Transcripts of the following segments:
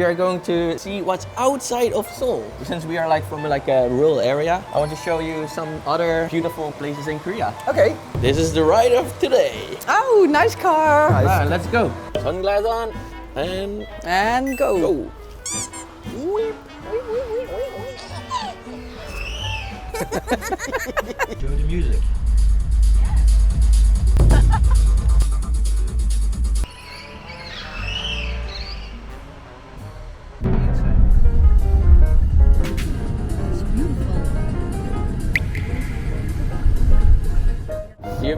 we are going to see what's outside of Seoul. Since we are like from like a rural area, I want to show you some other beautiful places in Korea. Okay. This is the ride of today. Oh, nice car. Nice. Let's go. Sunglasses on And go. go. Enjoy the music.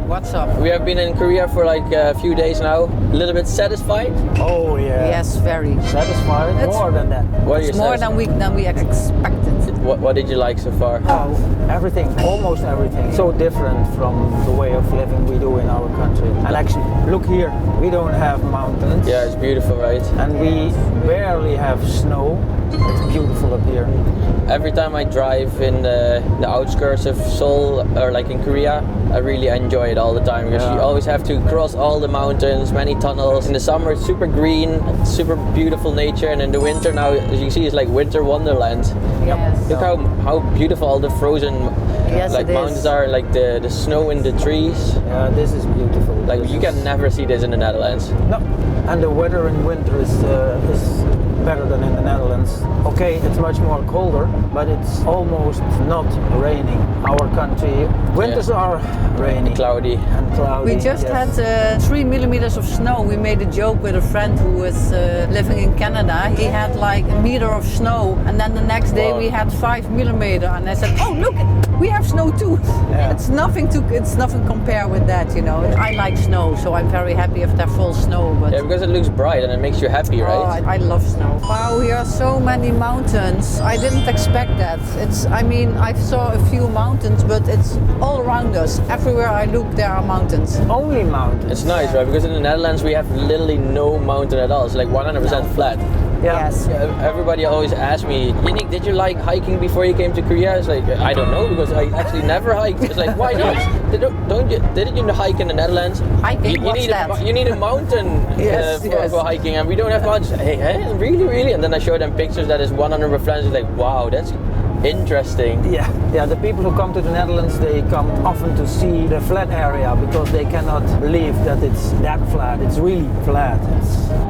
What's up? We have been in Korea for like a few days now. A little bit satisfied. Oh yeah. Yes, very. Satisfied? It's more than that. What are you It's more than we expected. What did you like so far? Oh, everything, almost everything. So different from the way of living we do in our country. And actually, look here, we don't have mountains. Yeah, it's beautiful, right? And we barely have snow. It's beautiful up here. Every time I drive in the outskirts of Seoul or like in Korea, I really enjoy it all the time because you always have to cross all the mountains, many tunnels. In the summer it's super green, super beautiful nature, and in the winter now, as you see, it's like winter wonderland. Yes. Look how beautiful all the frozen like mountains are, like the snow in the trees. Yeah, this is beautiful. Like you can never see this in the Netherlands. No, and the weather in winter is better than in the Netherlands. Okay, it's much more colder, but it's almost not raining. Our country, winters are rainy. Cloudy. And cloudy. We just had 3 millimeters of snow. We made a joke with a friend who was living in Canada. He had like a meter of snow, and then the next day we had 5 millimeters. And I said, "Oh look, we have snow too." Yeah. It's nothing compare with that, you know. I like snow, so I'm very happy if there's full snow. But Yeah, because it looks bright and it makes you happy, right? oh, I love snow. Wow, here are so many mountains. I didn't expect that. I saw a few mountains, but it's all around us. Everywhere I look, there are mountains. Only mountains. It's nice, right? Because in the Netherlands we have literally no mountain at all. It's like 100% flat. Yeah. Yes. Everybody always asks me, Yannick, did you like hiking before you came to Korea? It's like, I don't know, because I actually never hiked. It's like, why not? Didn't you hike in the Netherlands? Hiking? What's that? You need a mountain for hiking, and we don't have mountains. Hey, really? And then I show them pictures that is 100% flat. It's like, wow, that's interesting. Yeah. The people who come to the Netherlands, they come often to see the flat area because they cannot believe that it's that flat. It's really flat.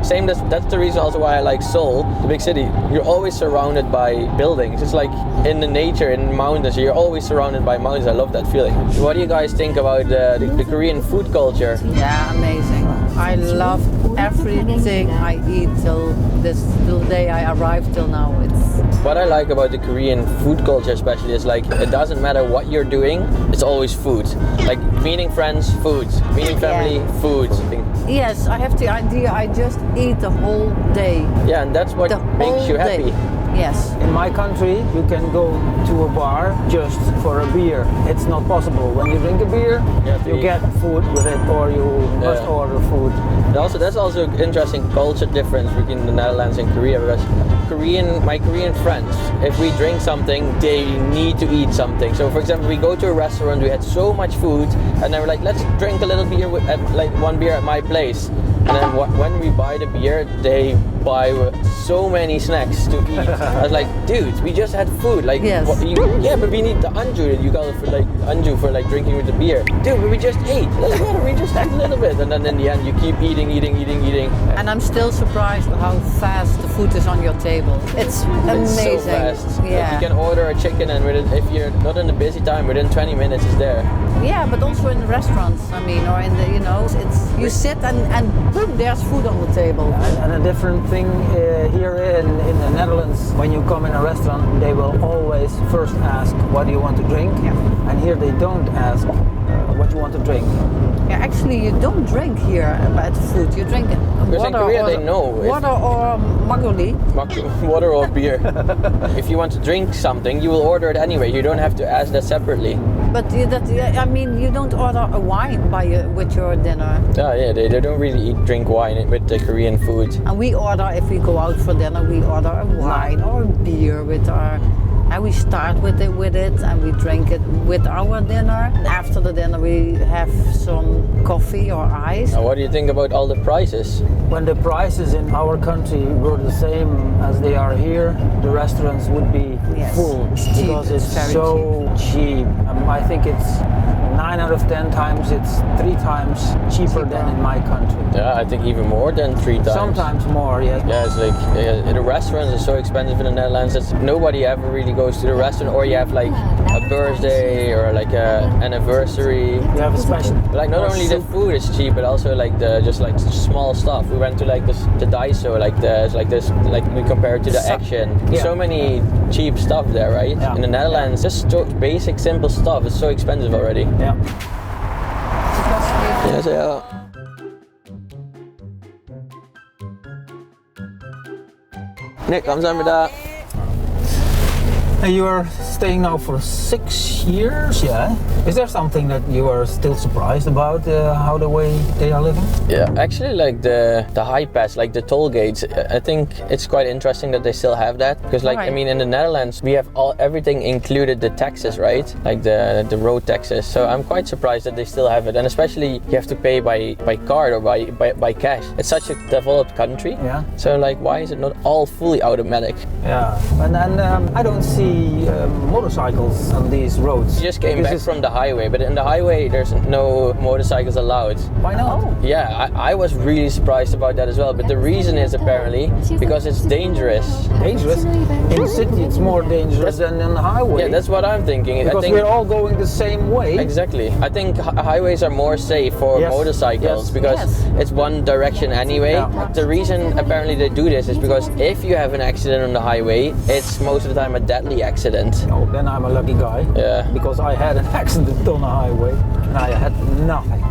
Same. That's the reason also why I like Seoul, the big city. You're always surrounded by buildings. It's like in the nature, in mountains. You're always surrounded by mountains. I love that feeling. What do you guys think about the Korean food culture? Yeah, amazing. I love everything I eat till the day I arrived till now. What I like about the Korean food culture especially is like it doesn't matter what you're doing, it's always food. Like meeting friends, food. Meeting family, food. Yes, I have the idea I just eat the whole day. Yeah, and that's what makes you happy. Yes. In my country, you can go to a bar just for a beer. It's not possible. When you drink a beer, you get food with it, or you must order food. That's also an interesting culture difference between the Netherlands and Korea, because my Korean friends, if we drink something, they need to eat something. So for example, we go to a restaurant, we had so much food, and they were like, let's drink a little beer, like one beer at my place. And then when we buy the beer, they buy so many snacks to eat. I was like, dude, we just had food. Like, yes. But we need the anju. You got it for like anju for like drinking with the beer. Dude, but we just ate. Doesn't matter. We just had a little bit, and then in the end, you keep eating. And I'm still surprised how fast the food is on your table. It's amazing. It's so fast. Yeah. Like you can order a chicken, and if you're not in a busy time, within 20 minutes, it's there. Yeah, but also in the restaurants. I mean, or in the, it's you sit and boom, there's food on the table. And a different thing here in the Netherlands, when you come in a restaurant, they will always first ask, what do you want to drink? Yeah. And here they don't ask what you want to drink. Yeah, actually, you don't drink here at food. You drink because water, in Korea they know water or makgeolli. Water or beer. If you want to drink something, you will order it anyway. You don't have to ask that separately. But you don't order a wine with your dinner. Oh yeah, they don't really drink wine with the Korean food. And we order, if we go out for dinner, we order a wine or a beer with our. And we start with it and we drink it with our dinner. After the dinner we have some coffee or ice. What do you think about all the prices? When the prices in our country were the same as they are here, the restaurants would be Yes. full It's cheap. because it's Very so cheap. I think it's 9 out of 10 times it's 3 times cheaper than in my country. Yeah, I think even more than 3 times. Sometimes more, yes. Yeah, it's like the restaurants are so expensive in the Netherlands that nobody ever really goes to the restaurant, or you have like a birthday or like a anniversary. You have a special. Like not only the food is cheap, but also like the just like small stuff. We went to like the Daiso, like like we compare it to the Action. Yeah. So many cheap stuff there, right? Yeah. In the Netherlands, just basic simple stuff is so expensive already. Yeah. Ja, ja. Nee, 감사합니다. You are staying now for 6 years, yeah? Is there something that you are still surprised about how the way they are living? Yeah, actually, like the high pass, like the toll gates, I think it's quite interesting that they still have that, because like I Right. mean in the Netherlands we have everything included, the taxes, right? Like the road taxes. So I'm quite surprised that they still have it, and especially you have to pay by card or by cash. It's such a developed country. Yeah. So like, why is it not all fully automatic? Yeah, and I don't see motorcycles on these roads. We just came Because back it's- from the highway, but in the highway there's no motorcycles allowed. Why not? Yeah, I was really surprised about that as well, but the reason is apparently because it's dangerous. Dangerous. In the city, it's more dangerous than on the highway. Yeah, that's what I'm thinking. because I think we're all going the same way. exactly. I think highways are more safe for Yes, motorcycles yes, because yes. it's one direction anyway. Yeah. The reason apparently they do this is because if you have an accident on the highway, it's most of the time a deadly accident. Oh, then I'm a lucky guy. Yeah. Because I had an accident on the highway and I had nothing.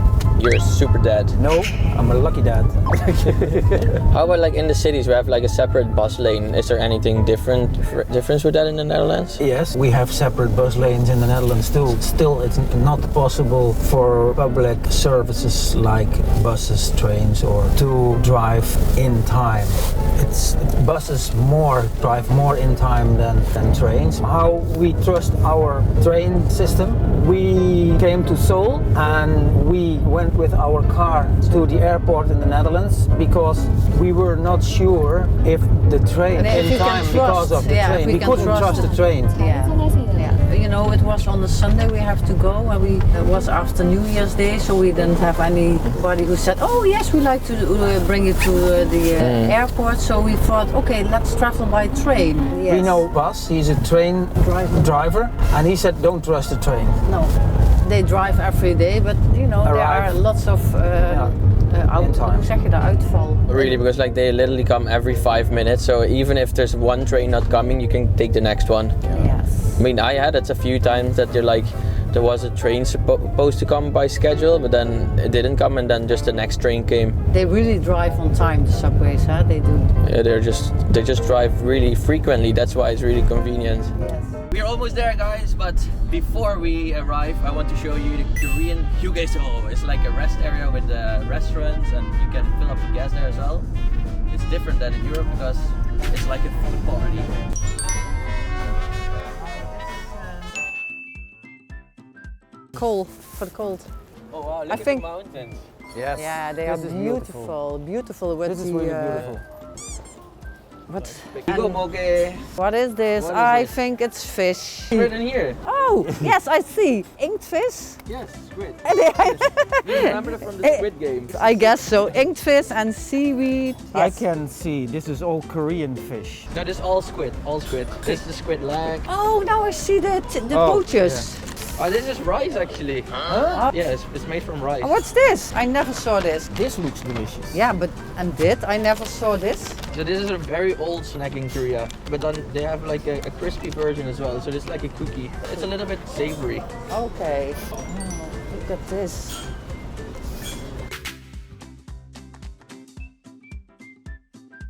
You're super dead. No, I'm a lucky dad. How about like in the cities we have like a separate bus lane? Is there anything difference with that in the Netherlands? Yes, we have separate bus lanes in the Netherlands too. Still, it's not possible for public services like buses, trains, or to drive in time. It's buses drive more in time than trains. How we trust our train system? We came to Seoul and we went with our car to the airport in the Netherlands because we were not sure if the train And if in you can time trust, because of the yeah, if train. we We can couldn't trust trust the it. train. Yeah. You know, it was on a Sunday we have to go, and it was after New Year's Day, so we didn't have anybody who said, "Oh yes, we like to bring you to the airport." So we thought, okay, let's travel by train. Yes. We know Bas, he's a train driver, and he said don't trust the train. No, they drive every day, but you know there are Arrive. lots of In time. hoe zeg je dat, uitval. Really, because like they literally come every 5 minutes. So even if there's one train not coming, you can take the next one. Yes. I mean, I had it a few times that you're like, there was a train supposed to come by schedule, but then it didn't come, and then just the next train came. They really drive on time, the subways, huh? They do. Yeah, they just drive really frequently. That's why it's really convenient. Yes. We're almost there, guys, but before we arrive, I want to show you the Korean 휴게소. It's like a rest area with restaurants, and you can fill up the gas there as well. It's different than in Europe because it's like a food party. Coal for the cold. Oh wow, look I at think- the mountains. Yes. Yeah, they are this is beautiful, beautiful with This is the. really beautiful. What? Igo moge. What is this? What is I this? think it's fish. Right in here. Oh, yes, I see. Inktvis? Yes, squid. You remember it from the Squid Game? I guess so. Inktvis and seaweed. I Yes. can see this is all Korean fish. No, this is all squid. All squid. This is the squid leg. Oh, now I see the Oh, poachers. Oh, this is rice actually. Huh? Yeah, it's made from rice. Oh, what's this? I never saw this. This looks delicious. Yeah, but I never saw this. So this is a very old snack in Korea, but then they have like a crispy version as well. So it's like a cookie. It's a little bit savory. Okay. Oh, look at this.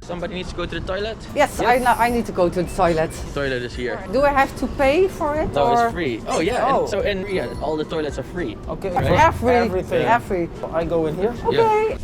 Somebody needs to go to the toilet. Yes, I need to go to the toilet. The toilet is here. Do I have to pay for it? No, or? it's free. Oh yeah. Oh. And so in Korea, all the toilets are free. Okay, Right. for everything. Every. I go in here. Okay.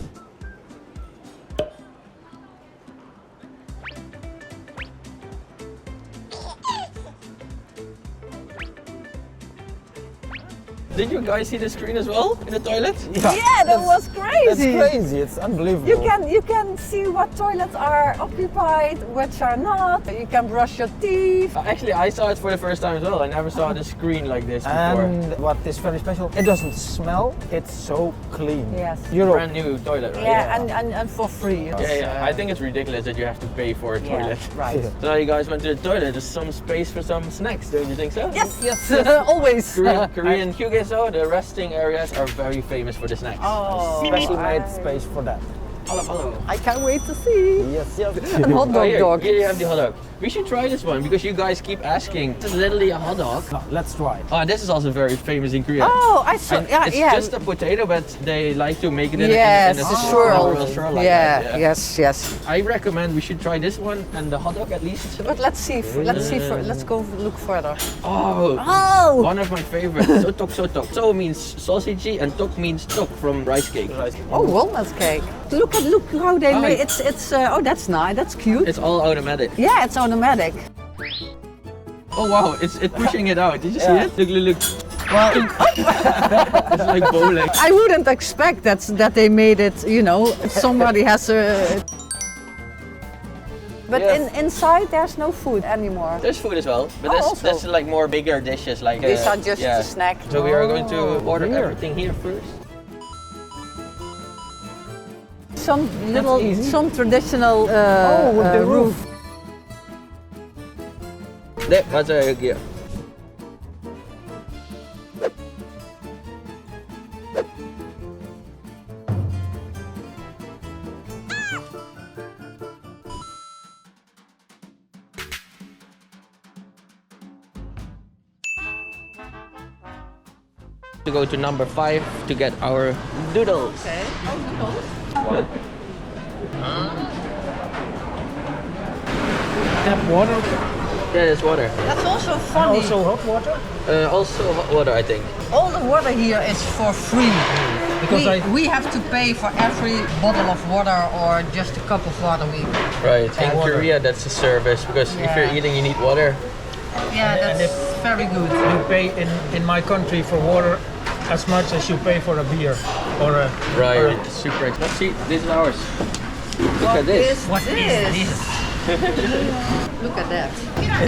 Did you guys see the screen as well in the toilet? Yeah, that was crazy. That's crazy. It's unbelievable. You can see what toilets are occupied, which are not. You can brush your teeth. Actually, I saw it for the first time as well. I never saw the screen like this before. And what is very special, it doesn't smell. It's so clean. Yes. Europe. Brand new toilet, right? Yeah, and for free. Yeah. I think it's ridiculous that you have to pay for a toilet. Right. Yeah. So now you guys went to the toilet. There's some space for some snacks, don't you think so? Yes, always. Korean Hugeso, the resting areas are very famous for the snacks. Oh, Specially made space for that. Hello. I can't wait to see. Yes. A hot dog Here, dog. here you have the hot dog. We should try this one because you guys keep asking. This is literally a hot dog. No, let's try it. Oh, this is also very famous in Korea. Oh, I saw. And Yeah, it's yeah. just a potato, but they like to make it in Yes, a swirl. like Yeah, that. yes. I recommend we should try this one and the hot dog at least. But let's see. Let's go look further. Oh, Oh. one of my favorites. Sotok. So means sausage and tok means tok from rice cake. Oh, walnut cake. Look how they made. It's. Oh, that's nice. That's cute. It's all automatic. Yeah, it's automatic. Oh wow, it's pushing it out. Did you see it? Look. Well, It's like bowling. I wouldn't expect that they made it. You know, somebody has a. But Yes. inside there's no food anymore. There's food as well, but Oh, also. that's like more bigger dishes. Like These are just a snack. So we are going to order here. everything here first. Some traditional with the roof. 네, 맞아요, 여기요. To go to number 5 to get our noodles. Okay. Oh, noodles. What? Tap water. Yeah, it's water. That's also funny. Also hot water. Also hot water, I think. All the water here is for free. Because we have to pay for every bottle of water or just a cup of water we. Right. In water. Korea, that's a service because if you're Yeah. eating, you need water. Yeah, And that's very good. You pay in my country for water as much as you pay for a beer or a. Right. or a- It's super expensive. See, this is ours. Look at this. What is this? Look at that.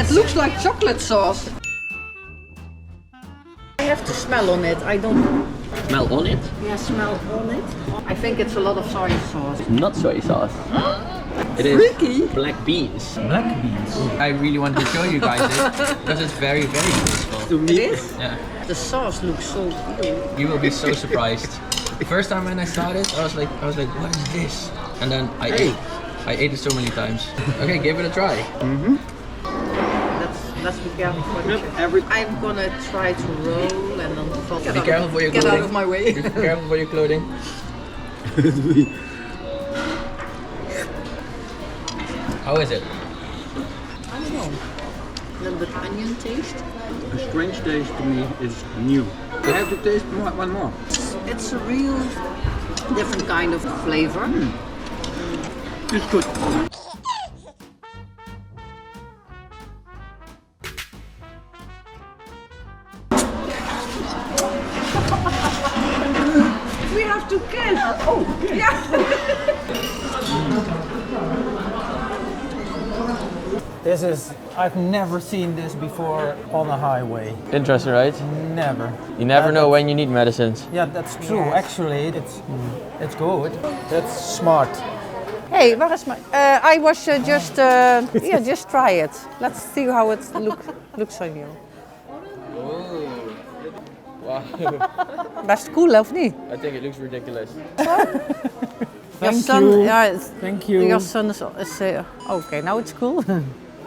It looks like chocolate sauce. I have to smell on it. I don't. Smell on it. Yeah, smell on it. I think it's a lot of soy sauce. Not soy sauce. It is Freaky. black beans. Black beans. I really want to show you guys it because it's very, very useful. It is? Yeah. The sauce looks so good. You will be so surprised. The first time when I saw this, I was like, what is this? And then I ate it so many times. Okay, give it a try. Let's be careful for the I'm gonna try to roll and then fall. Be careful for your Get clothing. out of my way. Be careful for your clothing. How is it? I don't know. A little bit onion taste. A strange taste to me is new. I have to taste one more. It's a real different kind of flavor. It's good. We have to kiss. Oh, yeah. This is. I've never seen this before on a highway. Interesting, right? Never. You never know when you need medicines. Yeah, that's true. Yes. Actually, it's good. That's smart. Hey, where is my? I was just just try it. Let's see how it looks on you. Wow. Best cool, of niet? I think it looks ridiculous. Your son, Thank you. Your son is okay. Now it's cool.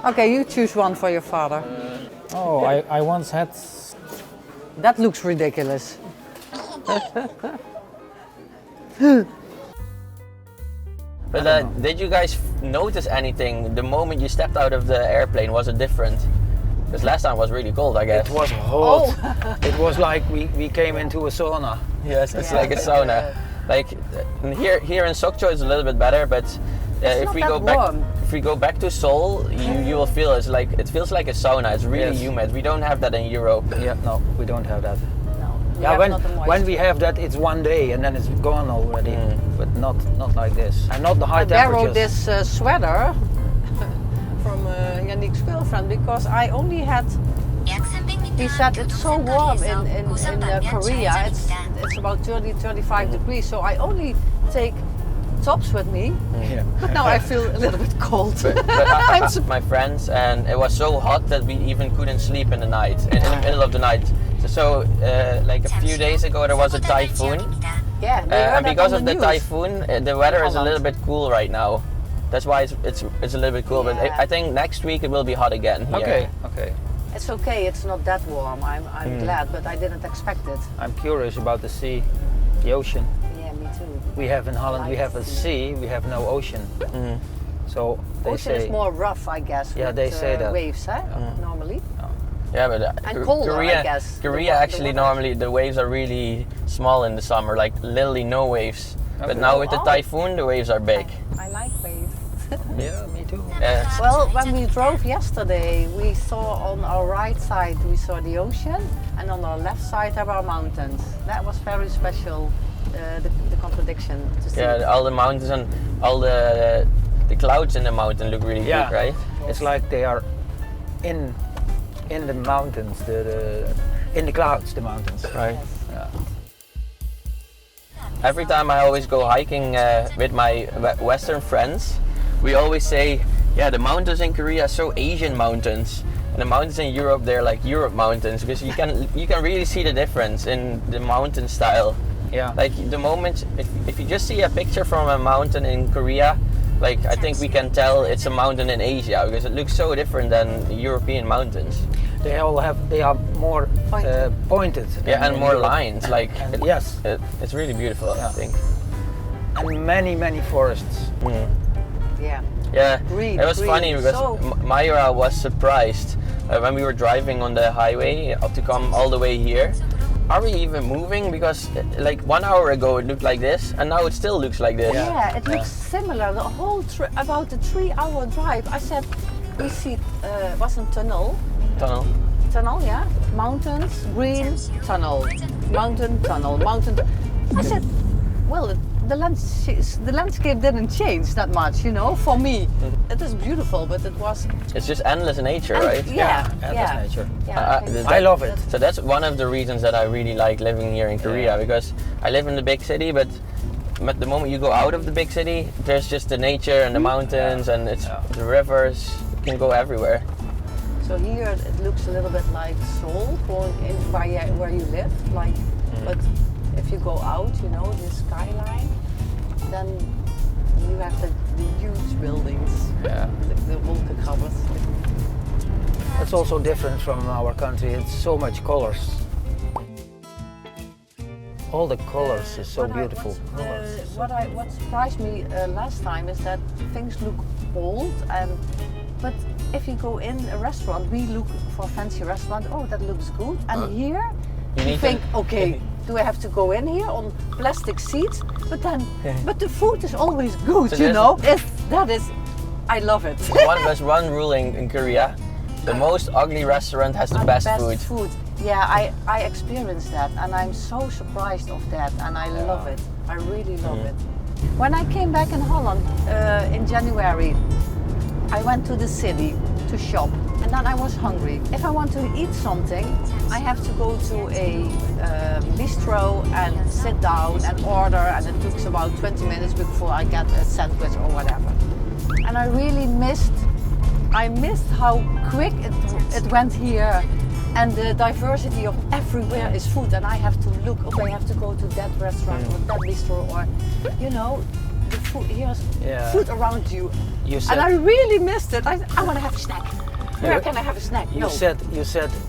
Okay, you choose one for your father. Oh, I once had. That looks ridiculous. But did you guys notice anything the moment you stepped out of the airplane? Was it different? Because last time was really cold, I guess. It was hot. It was like we came into a sauna. Yes, it's like a sauna. Like here in Sokcho it's a little bit better, but if not we that go back, warm. if we go back to Seoul, you will feel it feels like a sauna. It's really Yes. humid. We don't have that in Europe. Yeah, no, we don't have that. Yeah, have not the when we moisture. have that, it's one day and then it's gone already. But not like this, and not the high I borrowed temperatures. this sweater from Yanik's girlfriend because I only had. He said it's so warm in Korea. It's about 30-35 degrees. So I only take tops with me. Yeah. But now I feel a little bit cold. But I with my friends, and it was so hot that we even couldn't sleep in the night, in the middle of the night. So, like a few days ago, there was a typhoon, Yeah. and because of the typhoon, the weather is a little bit cool right now. That's why it's a little bit cool. But Yeah. I think next week it will be hot again here. Okay. It's okay. It's not that warm. I'm glad, but I didn't expect it. I'm curious about the sea, the ocean. Yeah, me too. We have in Holland, we Like have a sea. sea, we have no ocean. So they Ocean say is more rough, I guess. Yeah, with, they say that. Waves, normally. Yeah, but And colder, Korea, I guess. Korea The actually water. normally the waves are really small in the summer, like literally no waves. Okay. But now with the Oh. typhoon, the waves are big. I like waves. Yeah, me too. Well, when we drove yesterday, we saw on our right side we saw the ocean, and on our left side there were mountains. That was very special. The contradiction to see. Yeah, all the mountains and all the clouds in the mountain look really Yeah. big, right? It's like they are in the mountains, in the clouds, the mountains. Right. Yeah. Every time I always go hiking with my Western friends, we always say, yeah, the mountains in Korea are so Asian mountains, and the mountains in Europe, they're like Europe mountains, because you can really see the difference in the mountain style. Yeah. Like the moment, if you just see a picture from a mountain in Korea, like I think we can tell it's a mountain in Asia, because it looks so different than European mountains. They are more pointed. Yeah, than and in more Europe. lines. Like And yes. It's really beautiful. I think. And many forests. Yeah. Yeah, Green, it was green, funny because so- Myra was surprised when we were driving on the highway to come all the way here. Are we even moving? Because like 1 hour ago it looked like this, and now it still looks like this. Yeah, it looks similar. The whole about the 3-hour drive. I said, we see wasn't tunnel. Tunnel, yeah. Mountains, green, tunnel. Mountain, tunnel, mountain. I said, well, the landscape didn't change that much, you know, for me. It is beautiful, but it was... It's just endless nature, right? Yeah, endless nature. Yeah, I love it. So that's one of the reasons that I really like living here in Korea, because I live in the big city, but at the moment you go out of the big city, there's just the nature and the mountains and it's the rivers. You can go everywhere. So here it looks a little bit like Seoul, going in where you live, like, but if you go out, you know, the skyline, then you have the huge buildings, the wolkenkrabbers. It's also different from our country. It's so much colors. All the colors is so beautiful. What surprised me last time is that things look old, but if you go in a restaurant, we look for a fancy restaurant. Oh, that looks good. And here, you think, okay, do I have to go in here on plastic seats? But the food is always good, So you know. I love it. There's one rule in Korea: the most ugly restaurant has the best food. Yeah, I experienced that, and I'm so surprised of that, and I love it. I really love it. When I came back in Holland in January, I went to the city to shop, and then I was hungry. If I want to eat something, I have to go to a bistro and sit down and order, and it takes about 20 minutes before I get a sandwich or whatever. And I really missed how quick it went here. And the diversity of everywhere is food, and I have to look, okay, I have to go to that restaurant or that bistro, or, you know, the food, here's food around you. And I really missed it. I want to have a snack. Where can I have a snack? You said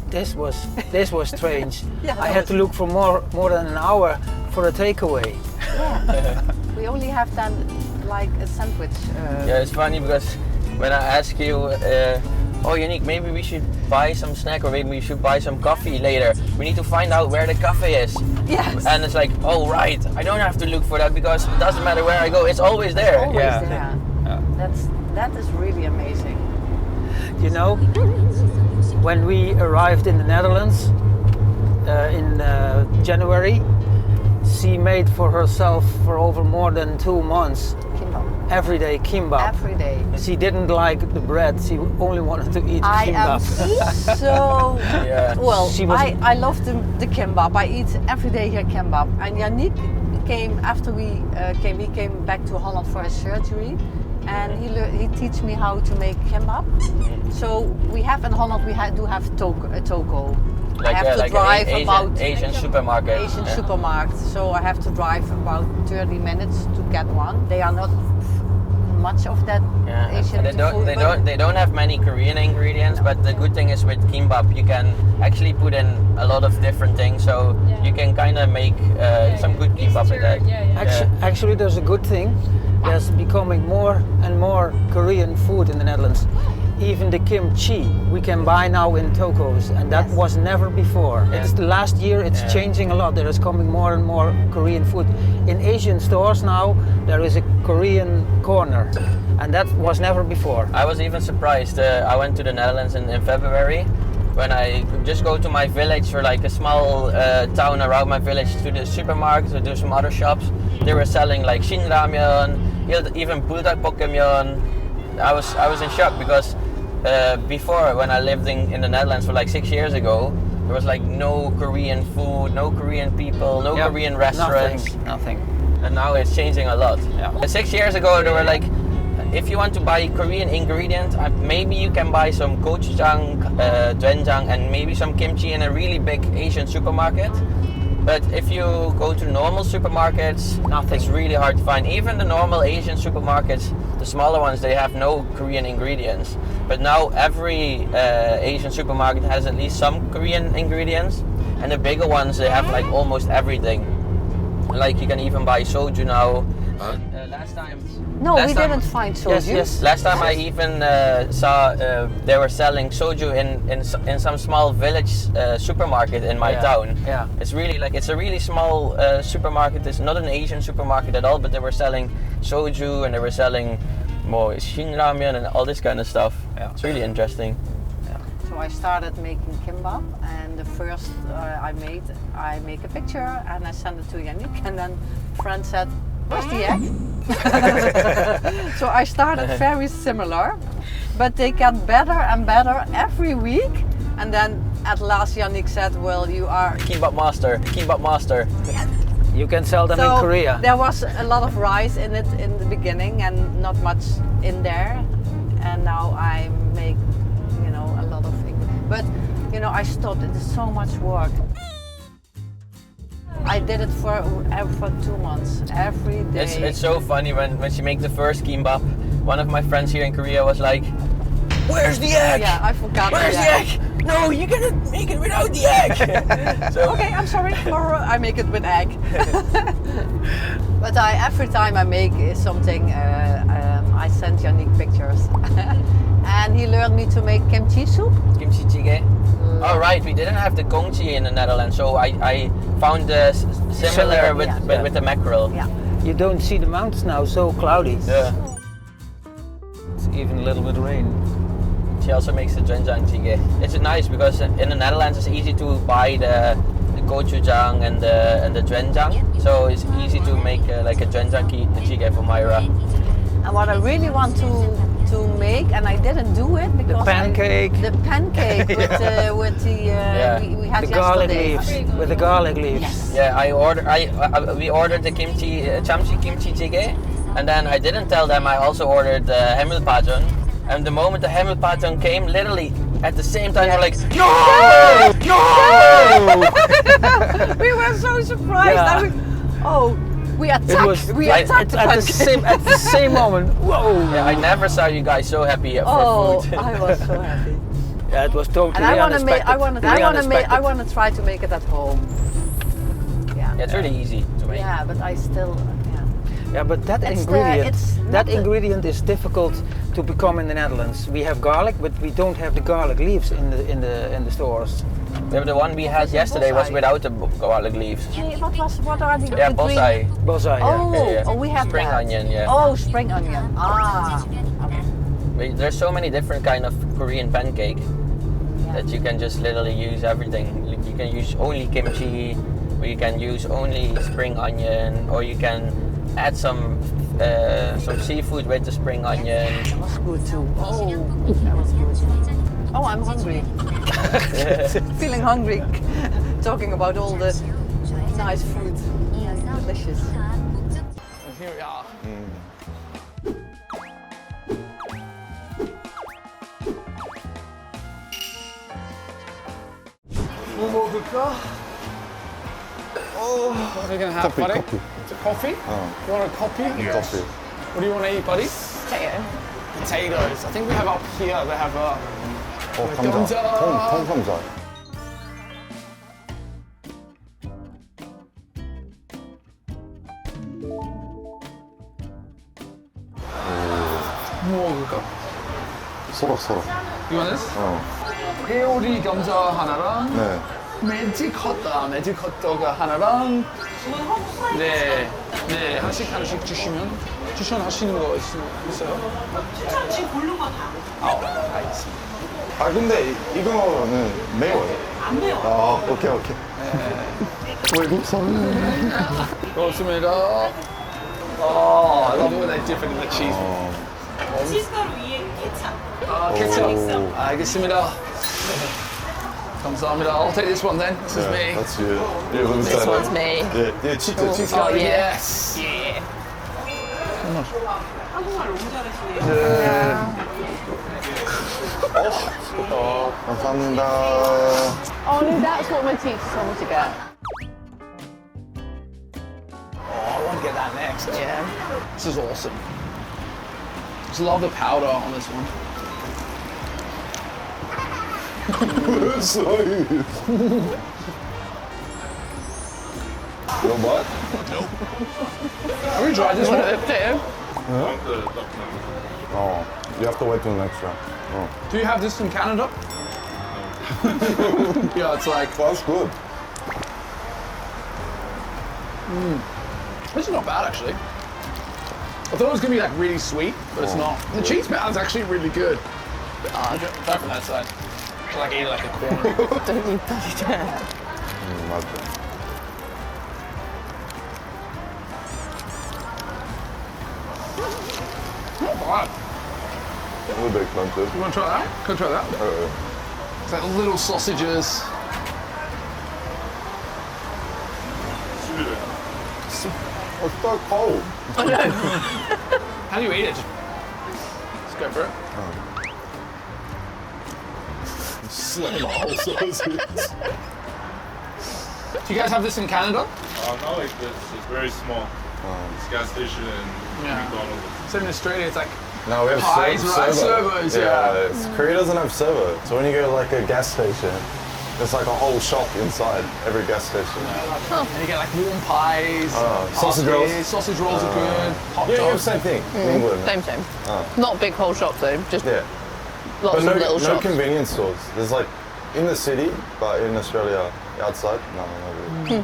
this was strange. Yeah, I had to look for more than an hour for a takeaway. Yeah. We only have then like a sandwich. Yeah, it's funny because when I ask you, oh Yannick, maybe we should buy some snack or maybe we should buy some coffee later. We need to find out where the cafe is. Yes. And it's like, oh right, I don't have to look for that because it doesn't matter where I go, it's always there. Always there. That is really amazing. You know, when we arrived in the Netherlands, in January. She made for herself for over more than 2 months. Kimbap. Every day kimbap. Every day. She didn't like the bread. She only wanted to eat I am kimbap. so Yeah. well. She was- I love the kimbap. I eat every day here kimbap. And Yannick came after we came. He came back to Holland for his surgery, and he teach me how to make kimbap. So we have in Holland do have toko. I have to drive an about Asian supermarket. Asian supermarket. So I have to drive about 30 minutes to get one. They are not much of that Yeah. Asian And food. they don't have many Korean ingredients, but the good thing is with kimbap you can actually put in a lot of different things, so you can kind of make some good kimbap with that. Actually, there's a good thing. There's becoming more and more Korean food in the Netherlands. Even the kimchi we can buy now in tokos, and that Yes. was never before. Yeah. It's the last year it's changing a lot. There is coming more and more Korean food. In Asian stores now there is a Korean corner, and that was never before. I was even surprised. I went to the Netherlands in February when I could just go to my village or like a small town around my village to the supermarket to do some other shops. They were selling like Shin Ramyeon, even buldak Pokemon. I was in shock because before, when I lived in the Netherlands for like 6 years ago, there was like no Korean food, no Korean people, no Yep, Korean restaurants. Nothing. And now it's changing a lot. Yeah. 6 years ago, they were like, if you want to buy Korean ingredients, maybe you can buy some gochujang, doenjang, and maybe some kimchi in a really big Asian supermarket. But if you go to normal supermarkets, Nothing. it's really hard to find. Even the normal Asian supermarkets, the smaller ones, they have no Korean ingredients. But now every Asian supermarket has at least some Korean ingredients. And the bigger ones, they have like almost everything. Like you can even buy soju now. Last time... No, last we time- didn't find soju. Yes. Last time I even saw they were selling soju in some small village supermarket in my Yeah, town. yeah. It's really like it's a really small supermarket. It's not an Asian supermarket at all, but they were selling soju and they were selling more Shin Ramyeon and all this kind of stuff. Yeah. It's really interesting. So I started making kimbap, and the first I make a picture and I send it to Yannick, and then friend said, "Where's the egg?" So I started very similar, but they got better and better every week, and then at last Yannick said, "Well, you are." Kimbap master, kimbap master. You can sell them So in Korea. there was a lot of rice in it in the beginning and not much in there, and now I make, a lot of things. But I stopped. It is so much work. I did it for 2 months every day. It's so funny when she make the first kimbap. One of my friends here in Korea was like, "Where's the egg? Yeah, I forgot. Where's the egg? No, you gotta make it without the egg." So Okay, I'm sorry. Tomorrow I make it with egg. But every time I make something, I send Yannick pictures, and he learned me to make kimchi soup. kimchi jjigae. Oh right, we didn't have the gongchi in the Netherlands, so I found similar with yeah. with the mackerel. Yeah. You don't see the mountains now, so cloudy. Yeah. It's even a little bit rain. She also makes the doenjang jjigae. It's nice because in the Netherlands it's easy to buy the gochujang and the doenjang, so it's easy to make like a doenjang jjigae for Myra. And what I really want to make, and I didn't do it because The pancake. the pancake with the we had The garlic yesterday. leaves, with the garlic leaves. Yes. Yeah, we ordered the kimchi chamsi kimchi jjigae, and then I didn't tell them I also ordered the hemmelpajeon. And the moment the hemmelpajeon came, literally at the same time, we're like, no, no! We were so surprised. Yeah. We attacked. We attacked the pancake. at the same moment. Whoa! Yeah, I never saw you guys so happy for food. I was so happy. Yeah, it was totally And I want to unexpected. I want to try to make it at home. Yeah. Yeah, it's really easy to make. Yeah, but I still. Yeah, but that It's ingredient, not that the- ingredient is difficult to become in the Netherlands. We have garlic, but we don't have the garlic leaves in the stores. Yeah, the one we had yesterday was bonsai. without the garlic leaves. Hey, what are the Yeah, green? bonsai. Bonsai. Yeah. Oh, Yeah. we have Spring that. onion, yeah. Oh, spring onion. Ah. Okay. There's so many different kind of Korean pancake that you can just literally use everything. You You can use only kimchi, or you can use only spring onion, or you can add some seafood with the spring onion. That was good too. Oh, that was good. Oh, I'm hungry. Feeling hungry. Talking about all the nice food. Delicious. Here we are. 뭐 먹을까? Oh, what are you gonna have, buddy? Coffee. Coffee? You want a coffee? Coffee. What do you want to eat, buddy? Potato. Potatoes. I think we have up here, they have 감자. 통감자. 뭐 먹을까? 소락. You want this? 회오리 감자 하나랑 네. 매직 핫도그 하나랑 네 하나씩 주시면 추천하시는 거 있어요? 추천 지금 고른 거 다. 알겠습니다. 아 근데 이거는 매워요. 안 매워. 아 오케이. 외국산. 고맙습니다. I love when they dip it in the cheese. 치즈가루 위에 케찹. 케첩. 알겠습니다. 감사합니다. I'll take this one then. This is me. That's you. This one's me. Yeah, 치즈. Oh, yes. 한국말 너무 잘하시네요. 감사합니다. Only that's what my teacher told me to get. Oh, I want to get that next. Yeah. This is awesome. Just love the powder on this one. Sorry. Your what? Have we tried this one? Potato. Oh, you have to wait till next round. Oh. Do you have this in Canada? Yeah, it's like, That's good. this is not bad actually. I thought it was gonna be like really sweet, but it's not. The cheese is actually really good. Try from that side. It's like eating like a corn. Don't you bloody dare. 맞아. Not bad. A little bit expensive. You wanna try that? Can I try that? It's like little sausages. It's so cold. How do you eat it? Just go for it. Do you guys have this in Canada? Not like this. It's very small. It's gas station and Yeah. McDonald's. So in Australia, it's like No, we have pies, right? Servos, yeah. Korea doesn't have servo. So when you go to like a gas station, there's like a whole shop inside every gas station. And you get like warm pies, sausage pasties, rolls. Sausage rolls are good. Hot Yeah, you have the dogs. same thing in England. Same. Not big whole shops though, just Yeah. lots But no, of little no shops. convenience stores. There's like in the city, but in Australia, outside, no. Really.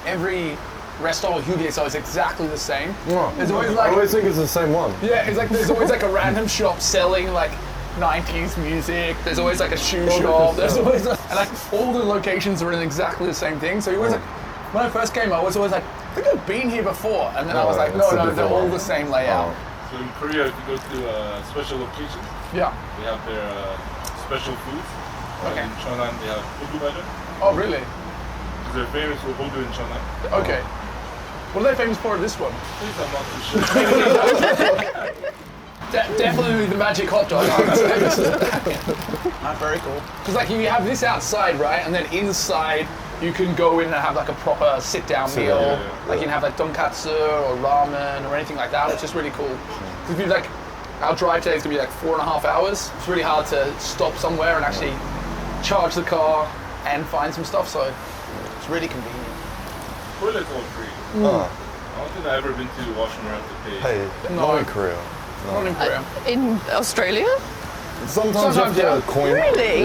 Every restaurant or 휴게소 is exactly the same. There's always I like always think it's the same one. yeah, it's like there's always like a random shop selling like 90s music. There's always like a shoe shop. There's always and like all the locations are in exactly the same thing. So you always like when I first came, I was always like, I think I've been here before, and then I was like, it's a no, different they're all one. the same layout. So in Korea, if you go to special locations, Yeah. they have their special foods. Okay. In Cheonan, they have hodubaja. Oh really? Because they're famous for hodu in Cheonan. Okay. What are they famous for? This one? Please, I'm not too sure. Definitely the magic hot dog. That's very cool. Because like you have this outside, right, and then inside you can go in and have like a proper sit-down meal. yeah, Like you can have like tonkatsu or ramen or anything like that, which is really cool. Because if you like, our drive today is gonna be like 4.5 hours. It's really hard to stop somewhere and actually charge the car and find some stuff. So it's really convenient. Toilet's all free. I don't think I've ever been to the washroom where I have to pay. Hey, No. not in Korea. Not in Korea. In Australia? Sometimes you have yeah. to coin. Really?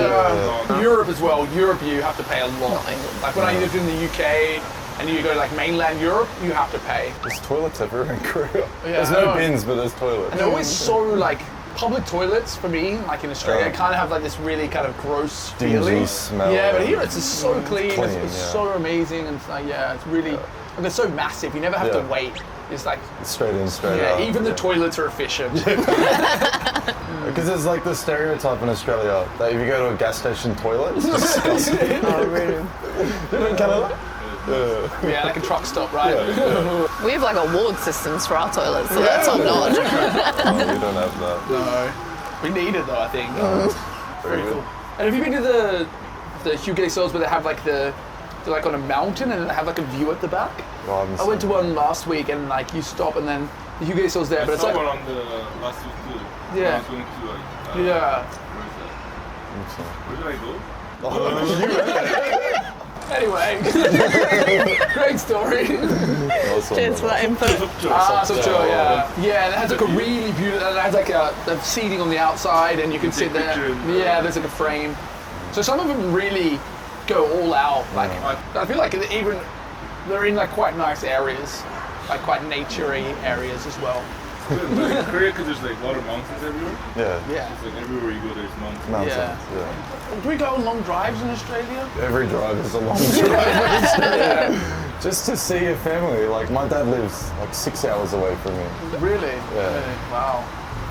Europe as well. Europe, you have to pay a lot. Not England. Like when I lived in the UK and you go to like mainland Europe, you have to pay. There's toilets everywhere in Korea. Yeah, There's I no know. bins, but there's toilets. And they're always so like public toilets for me, like in Australia, kind of have like this really kind of gross Dingy feeling. smell. Yeah, but here it's just so clean. It's yeah. so amazing, and it's like it's really. And they're so massive. You never have to wait. It's like straight in, straight out. even the toilets are efficient. Because there's like the stereotype in Australia that if you go to a gas station toilet, it's disgusting. Oh, really? In Canada? Yeah, like a truck stop, right? We have like award systems for our toilets, so that's top notch. Oh, we don't have that. No, we need it though. I think. Very good. cool. And have you been to the Hugesos where they have like they're like on a mountain and they have like a view at the back? No, I went to one last week and like you stop and then the Hugeso's there, but it's I like saw one on the last week too. Yeah. I was going to like. yeah. Where did I go? Anyway, great story. Cheers for that input. So yeah. Yeah, and it has like a really beautiful, and it has like a seating on the outside and you can sit there. Yeah, there's like a frame. So some of them really go all out. Like, I feel like even, they're in like quite nice areas, like quite nature-y areas as well. In Korea, because there's like a lot of mountains everywhere. Yeah. Yeah. It's like everywhere you go, there's mountains. Mountains, Yeah. Do we go on long drives in Australia? Every drive is a long drive. Just to see your family. Like my dad lives like 6 hours away from me. Really? Yeah. Really? Wow.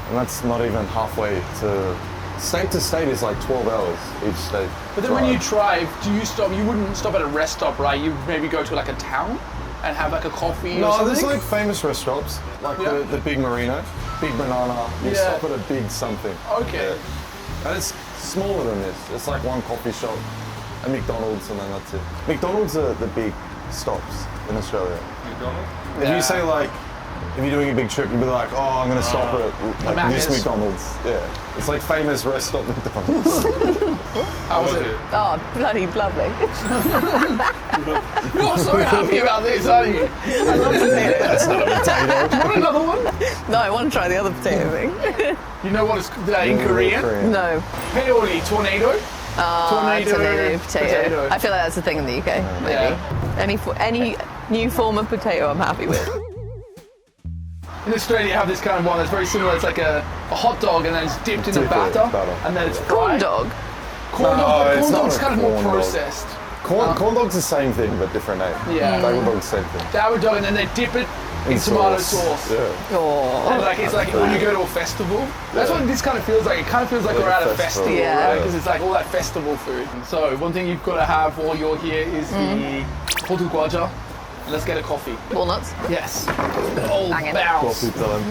And that's not even halfway to state is like 12 hours each state. But then when you drive, do you stop? You wouldn't stop at a rest stop, right? You maybe go to like a town and have like a coffee or No, something? there's like famous rest stops, like the Big Marina, Big Banana. You stop at a big something. Okay. Yeah. And it's smaller than this. It's like one coffee shop, a McDonald's, and then that's it. McDonald's are the big stops in Australia. McDonald's? If you say like, if you're doing a big trip, you'd be like, oh, I'm gonna stop at like this McDonald's. Yeah. It's like famous rest stop McDonald's. How was it? Oh, bloody lovely. You're so happy about this, aren't you? I love potato. That's not a potato. Want another one? No, I want to try the other potato thing. You know what it's in Korean? No. Peori, tornado. Tornado potato. I feel like that's a thing in the UK, maybe. Yeah. Any new form of potato I'm happy with. In Australia, you have this kind of one that's very similar. It's like a hot dog and then it's dipped in the batter, and then it's Corn fried. dog. Corn it's not dog's a kind of more corn dog. processed. Corn dog's the same thing, but different name. Yeah. Bagel dog's same thing. Sour dog, and then they dip it in tomato sauce. Yeah. Oh. And like it's like when you go to a festival. That's what this kind of feels like. It kind of feels like Like we're a at a festival, festival, yeah. right? Because it's like all that festival food. So one thing you've got to have while you're here is the hotu gwaja. Let's get a coffee. Walnuts. Yes. Old Banging. bounce. Coffee time.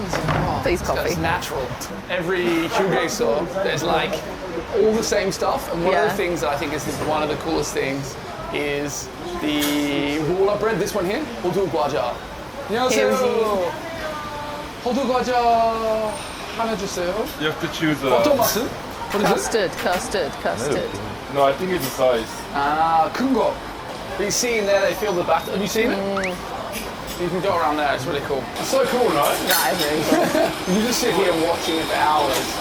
Please It's coffee. natural. Every 휴게소, there's like all the same stuff, and one of the things that I think is one of the coolest things is the roll-up bread. This one here, 호두 과자. 안녕하세요. 호두 과자 하나 주세요. You have to choose 어떤 맛은? What is it? Custard. No, I think it's the size. Ah, 큰 거. You see in there, they feel the batter. Have you seen it? You can go around there. It's really cool. It's so cool, right? That is really cool. You just sit here watching it for hours.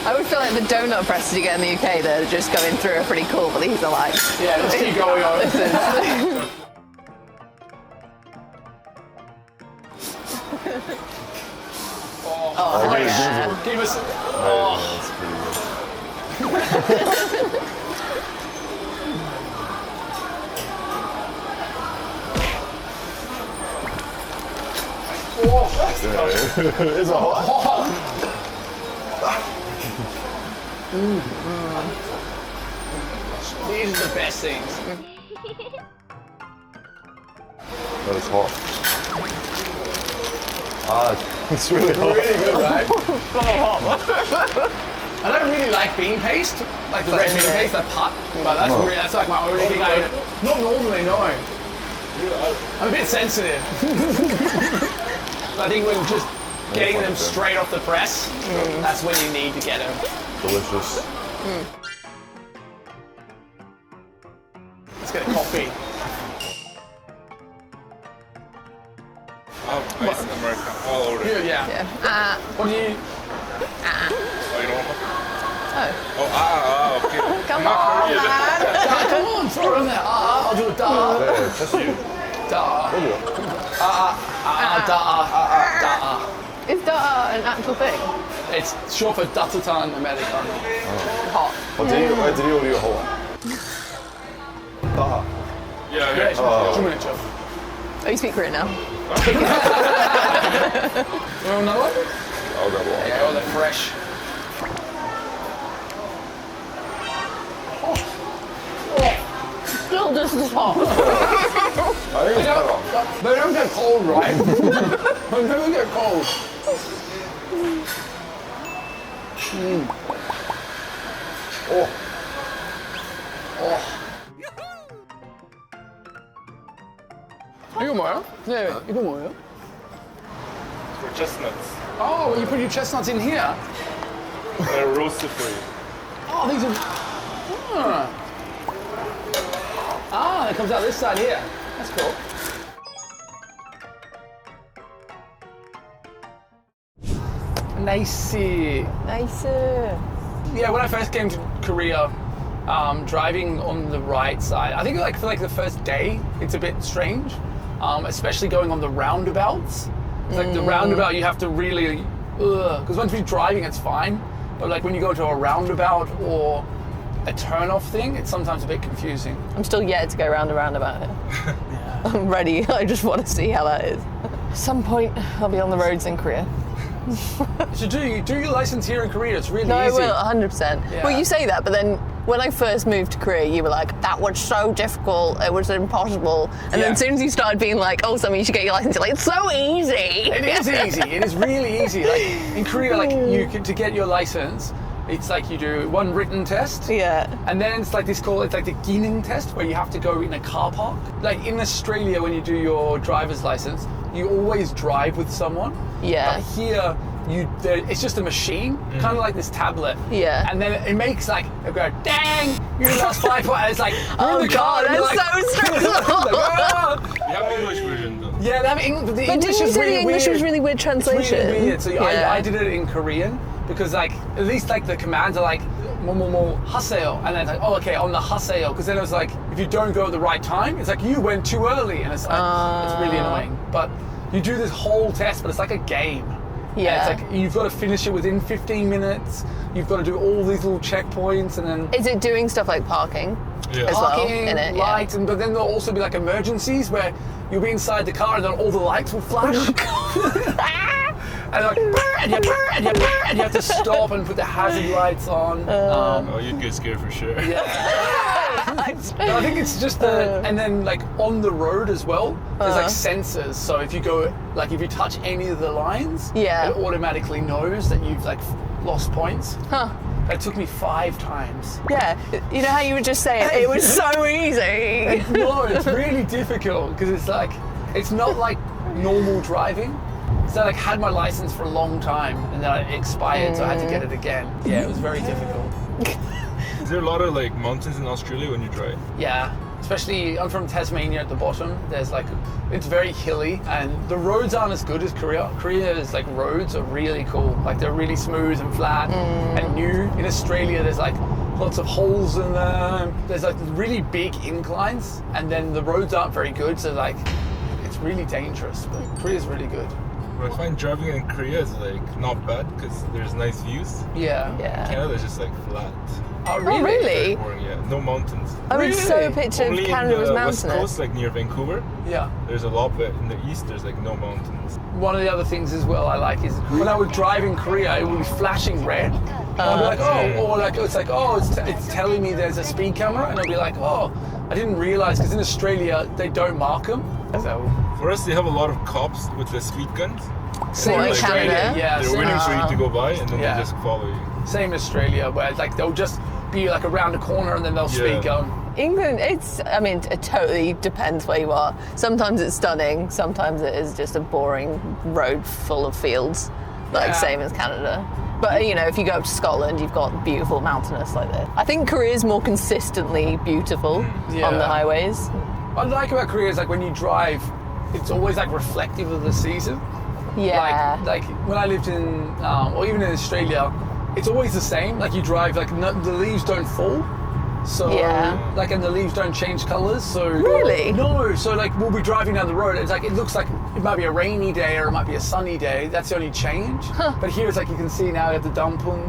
I would feel like the donut presses you get in the UK that are just going through are pretty cool, but these are like... Yeah, let's keep going on. This is... Oh, yeah. Give us. That's pretty good. It's a hot. These are the best things. That is hot. It's really hot. Really good, right? I don't really like bean paste, like the red bean paste, that pot, but that's really, that's like my only thing I not normally, no. I'm a bit sensitive. I think when just getting them straight off the press, that's when you need to get them. Delicious. Let's get a coffee. Ice American. I'll order. Good, yeah. Yeah. What do you? Oh, you don't want coffee? Oh. Oh, okay. Come Not on, Korean. man. Come on, throw it in there. I'll do a da. Yeah, just you. Da. Da. Is that an actual thing? It's short for 따뜻한 Americano. Hot. Did you order your whole one? Yeah, I Great. got you. 주문했죠. Oh, you speak Korean now? You want another one? I'll grab one. Yeah, all that fresh. Still just as hot. I think it's better. They don't get cold, right? They never get cold. Oh, 이거 뭐야? 네, 이거 뭐예요? For chestnuts. Oh, you put your chestnuts in here. They're roasted for you. Oh, these are. It comes out this side here. That's cool. Nice. Nice. Yeah, when I first came to Korea, driving on the right side, I think like for like the first day, it's a bit strange, especially going on the roundabouts. It's like the roundabout, you have to really, because once you're driving, it's fine, but like when you go to a roundabout or a turn-off thing, it's sometimes a bit confusing. I'm still yet to go round and round about it. I'm ready. I just want to see how that is. At some point, I'll be on the roads in Korea. So do your license here in Korea, it's really No, easy. I will, 100%. Yeah. Well, you say that, but then when I first moved to Korea, you were like, that was so difficult, it was impossible. And then Yeah. as soon as you started being like, oh, something, you should get your license, you're like, it's so easy. It is easy. It is really easy. Like in Korea, like to get your license, it's like you do one written test. Yeah. And then it's like it's like the 기능 test where you have to go in a car park. Like in Australia, when you do your driver's license, you always drive with someone. Yeah. But here, it's just a machine, kind of like this tablet. Yeah. And then it makes like, it go, dang, you lost 5 points. And it's like, Oh in the car, God, and you're that's like, so stressful. You have English version though. Yeah, the But English didn't you is say really the English weird. was really weird translation? It's really weird. So Yeah. I did it in Korean because like at least like the commands are like 뭐뭐뭐 하세요, and then it's like, oh okay, on the 하세요, because then it was like if you don't go at the right time, it's like you went too early, and it's like it's really annoying. But you do this whole test, but it's like a game. Yeah. And it's like you've got to finish it within 15 minutes. You've got to do all these little checkpoints, and then Is it doing stuff like parking? Yeah. As well, parking, in it, yeah. lights, but then there'll also be like emergencies where you'll be inside the car and then all the lights will flash. And like, and you have to stop and put the hazard lights on. Oh, you'd get scared for sure. I think it's just and then like on the road as well, there's like sensors. So if you go, like if you touch any of the lines, Yeah. it automatically knows that you've like lost points. Huh. It took me 5 times. Yeah. You know how you were just saying, it was so easy. No, it's really difficult because it's like, it's not like normal driving. So I like had my license for a long time and then it expired, so I had to get it again. Yeah, it was very difficult. Is there a lot of like mountains in Australia when you drive? Yeah, especially I'm from Tasmania at the bottom. There's like, it's very hilly and the roads aren't as good as Korea. Korea's like roads are really cool. Like they're really smooth and flat and new. In Australia, there's like lots of holes in them. There's like really big inclines and then the roads aren't very good. So like, it's really dangerous, but Korea's really good. But I find driving in Korea is like not bad because there's nice views. Yeah. Yeah. Canada's just like flat. Oh, Oh, really? really? Boring, yeah. No mountains. I would so Really? picture Only Canada in was the west mountainous. coast, like near Vancouver, Yeah. there's a lot, but in the east there's like no mountains. One of the other things as well I like is when I would drive in Korea, it would be flashing red. I'll be like, oh, or like it's like, oh, it's telling me there's a speed camera, and I'll be like, oh, I didn't realize because in Australia they don't mark them. So For us, they have a lot of cops with the speed guns. same What, in in Australia, Canada? yeah, They're same, waiting for you to go by and then Yeah. they just follow you. same in Australia where like they'll just be like around a corner and then they'll Yeah. speed gun. England, I mean, it totally depends where you are. Sometimes it's stunning, sometimes it is just a boring road full of fields, like Yeah. same as Canada. But you know, if you go up to Scotland, you've got beautiful mountainous like this. I think Korea is more consistently beautiful Yeah. on the highways. What I like about Korea is like when you drive, it's always like reflective of the season. Yeah. Like when I lived in, or even in Australia, it's always the same. Like you drive, like the leaves don't fall. So, Yeah. like, and the leaves don't change colors. So Really? No. So, like, we'll be driving down the road. It's like it looks like it might be a rainy day or it might be a sunny day. That's the only change. But here it's like you can see now at the dumpung,